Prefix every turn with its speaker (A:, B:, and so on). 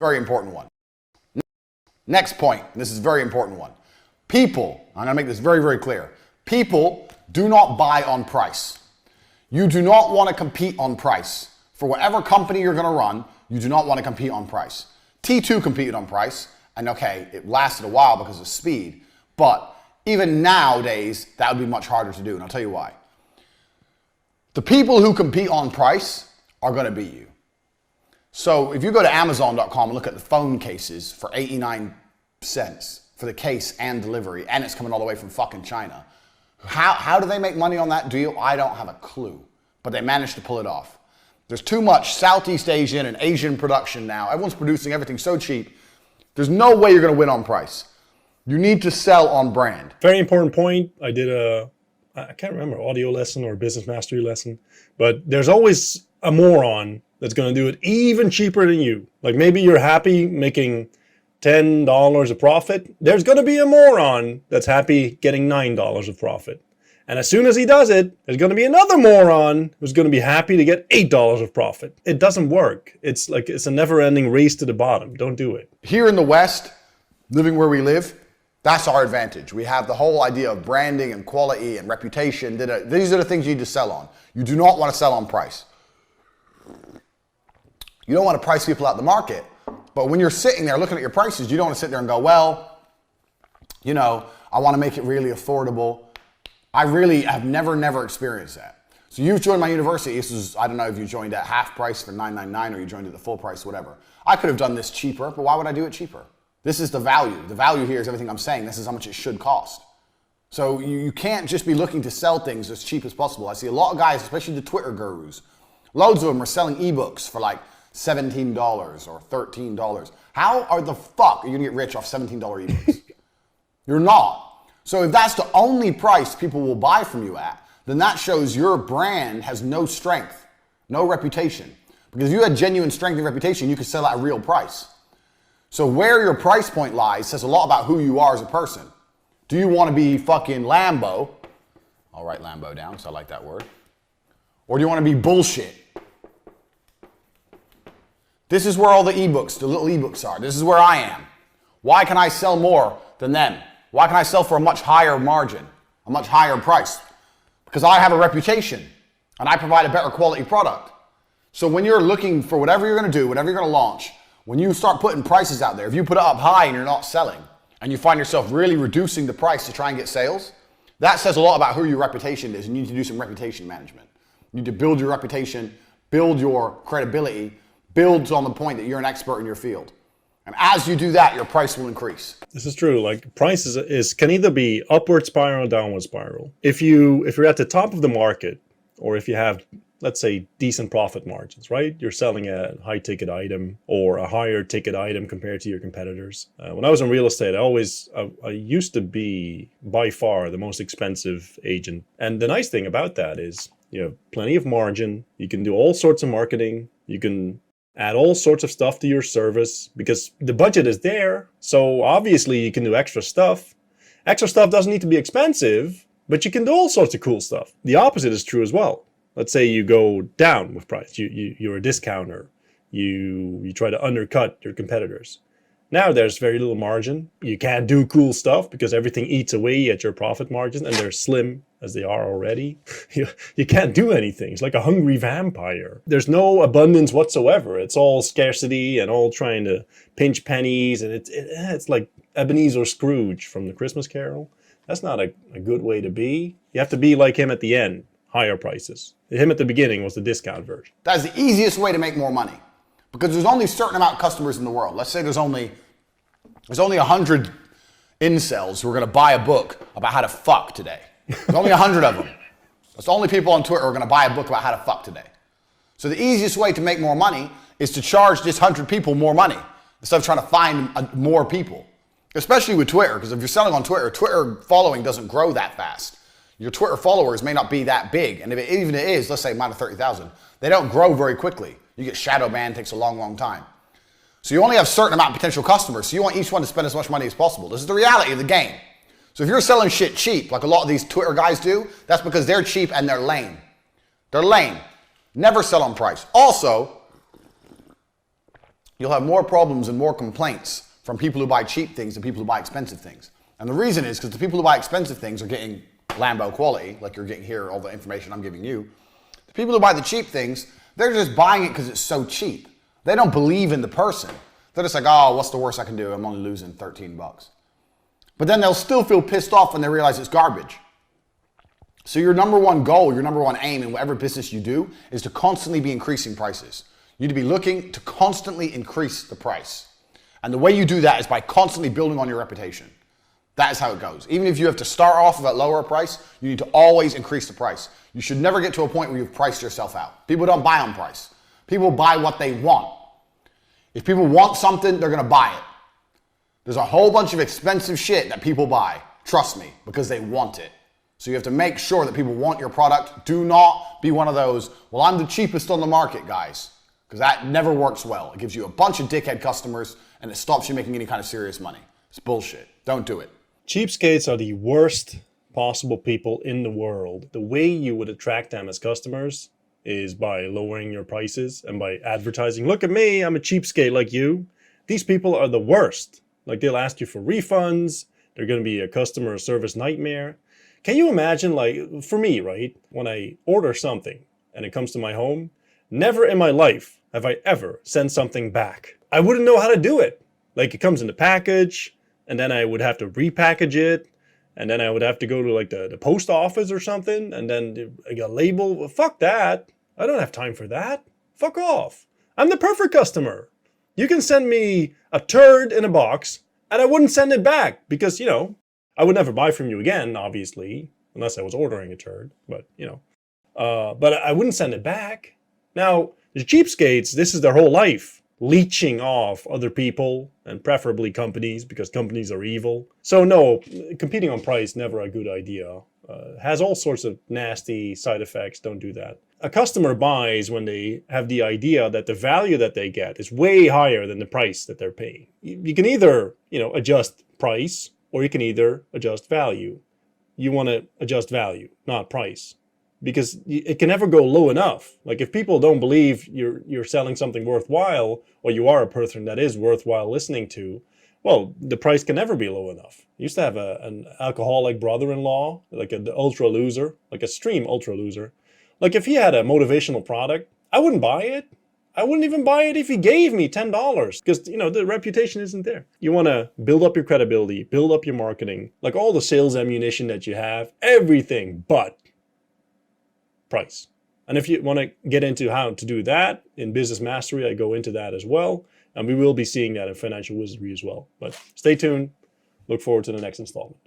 A: Very important one. Next point, this is a very important one. People, I'm gonna make this very, very clear. People do not buy on price. You do not want to compete on price. For whatever company you're gonna run, you do not want to compete on price. T2 competed on price, and okay, it lasted a while because of speed, but even nowadays, that would be much harder to do, and I'll tell you why. The people who compete on price are gonna beat you. So if you go to Amazon.com and look at the phone cases for 89 cents for the case and delivery, and it's coming all the way from fucking China, how do they make money on that deal? I don't have a clue, but they managed to pull it off. There's too much Southeast Asian and Asian production now. Everyone's producing everything so cheap. There's no way you're gonna win on price. You need to sell on brand.
B: Very important point. I did I can't remember, audio lesson or business mastery lesson, but there's always a moron that's going to do it even cheaper than you. Like maybe you're happy making $10 of profit. There's going to be a moron that's happy getting $9 of profit. And as soon as he does it, there's going to be another moron who's going to be happy to get $8 of profit. It doesn't work. It's a never-ending race to the bottom. Don't do it.
A: Here in the West, living where we live, that's our advantage. We have the whole idea of branding and quality and reputation. These are the things you need to sell on. You do not want to sell on price. You don't want to price people out the market, but when you're sitting there looking at your prices, you don't want to sit there and go, well, you know, I want to make it really affordable. I really have never experienced that. So you've joined my university. This is, I don't know if you joined at half price for $9.99 or you joined at the full price, whatever. I could have done this cheaper, but why would I do it cheaper? This is the value. The value here is everything I'm saying. This is how much it should cost. So you can't just be looking to sell things as cheap as possible. I see a lot of guys, especially the Twitter gurus, loads of them are selling ebooks for like $17 or $13. How are the fuck are you gonna get rich off $17 ebooks? You're not. So if that's the only price people will buy from you at, then that shows your brand has no strength, no reputation. Because if you had genuine strength and reputation, you could sell at a real price. So where your price point lies says a lot about who you are as a person. Do you want to be fucking Lambo? I'll write Lambo down because I like that word. Or do you want to be bullshit? This is where all the ebooks, the little ebooks are. This is where I am. Why can I sell more than them? Why can I sell for a much higher margin, a much higher price? Because I have a reputation and I provide a better quality product. So when you're looking for whatever you're going to do, whatever you're going to launch, when you start putting prices out there, if you put it up high and you're not selling, and you find yourself really reducing the price to try and get sales, that says a lot about who your reputation is. You need to do some reputation management. You need to build your reputation, build your credibility, build on the point that you're an expert in your field. And as you do that, your price will increase.
B: This is true. Like price can either be upward spiral or downward spiral. If you're at the top of the market, or if you have, let's say, decent profit margins, right? You're selling a high ticket item or a higher ticket item compared to your competitors. When I was in real estate, I used to be by far the most expensive agent. And the nice thing about that is you have plenty of margin. You can do all sorts of marketing. You can add all sorts of stuff to your service because the budget is there. So obviously you can do extra stuff. Extra stuff doesn't need to be expensive, but you can do all sorts of cool stuff. The opposite is true as well. Let's say you go down with price. You're a discounter. You try to undercut your competitors. Now there's very little margin. You can't do cool stuff because everything eats away at your profit margin and they're slim as they are already. You can't do anything. It's like a hungry vampire. There's no abundance whatsoever. It's all scarcity and all trying to pinch pennies. And it's like Ebenezer Scrooge from the Christmas Carol. That's not a good way to be. You have to be like him at the end. Higher prices. Him at the beginning was the discount version.
A: That's the easiest way to make more money because there's only a certain amount of customers in the world. Let's say there's only 100 incels who are going to buy a book about how to fuck today. There's only 100 of them. That's the only people on Twitter who are going to buy a book about how to fuck today. So the easiest way to make more money is to charge just 100 people more money instead of trying to find more people, especially with Twitter, because if you're selling on Twitter, Twitter following doesn't grow that fast. Your Twitter followers may not be that big. And if even it is, let's say minus 30,000, they don't grow very quickly. You get shadow banned, takes a long time. So you only have a certain amount of potential customers. So you want each one to spend as much money as possible. This is the reality of the game. So if you're selling shit cheap, like a lot of these Twitter guys do, that's because they're cheap and they're lame. They're lame. Never sell on price. Also, you'll have more problems and more complaints from people who buy cheap things than people who buy expensive things. And the reason is because the people who buy expensive things are getting Lambo quality, like you're getting here, all the information I'm giving you. The people who buy the cheap things, they're just buying it because it's so cheap. They don't believe in the person. They're just like, oh, what's the worst I can do? I'm only losing 13 bucks. But then they'll still feel pissed off when they realize it's garbage. So your number one goal, your number one aim in whatever business you do is to constantly be increasing prices. You need to be looking to constantly increase the price. And the way you do that is by constantly building on your reputation. That is how it goes. Even if you have to start off at a lower price, you need to always increase the price. You should never get to a point where you've priced yourself out. People don't buy on price. People buy what they want. If people want something, they're going to buy it. There's a whole bunch of expensive shit that people buy, trust me, because they want it. So you have to make sure that people want your product. Do not be one of those, well, I'm the cheapest on the market, guys, because that never works well. It gives you a bunch of dickhead customers and it stops you making any kind of serious money. It's bullshit. Don't do it.
B: Cheapskates are the worst possible people in the world. The way you would attract them as customers is by lowering your prices and by advertising, look at me, I'm a cheapskate like you. These people are the worst. Like, they'll ask you for refunds. They're going to be a customer service nightmare. Can you imagine, like, for me, right, when I order something and it comes to my home, never in my life have I ever sent something back. I wouldn't know how to do it. Like, it comes in the package, and then I would have to repackage it, and then I would have to go to, like, the post office or something, and then I got a label. Well, fuck that. I don't have time for that. Fuck off. I'm the perfect customer. You can send me a turd in a box, and I wouldn't send it back because, you know, I would never buy from you again, obviously, unless I was ordering a turd, but, you know. But I wouldn't send it back. Now, the cheapskates, this is their whole life, leeching off other people and preferably companies because companies are evil. So no, competing on price, never a good idea. Has all sorts of nasty side effects. Don't do that. A customer buys when they have the idea that the value that they get is way higher than the price that they're paying. You can either, you know, adjust price, or you can either adjust value. You want to adjust value, not price, because it can never go low enough. Like, if people don't believe you're selling something worthwhile, or you are a person that is worthwhile listening to, well, the price can never be low enough. I used to have an alcoholic brother-in-law, like an ultra loser, like a extreme ultra loser. Like, if he had a motivational product, I wouldn't buy it. I wouldn't even buy it if he gave me $10 because, you know, the reputation isn't there. You want to build up your credibility, build up your marketing, like all the sales ammunition that you have, everything but price. And if you want to get into how to do that in Business Mastery, I go into that as well. And we will be seeing that in Financial Wizardry as well. But stay tuned. Look forward to the next installment.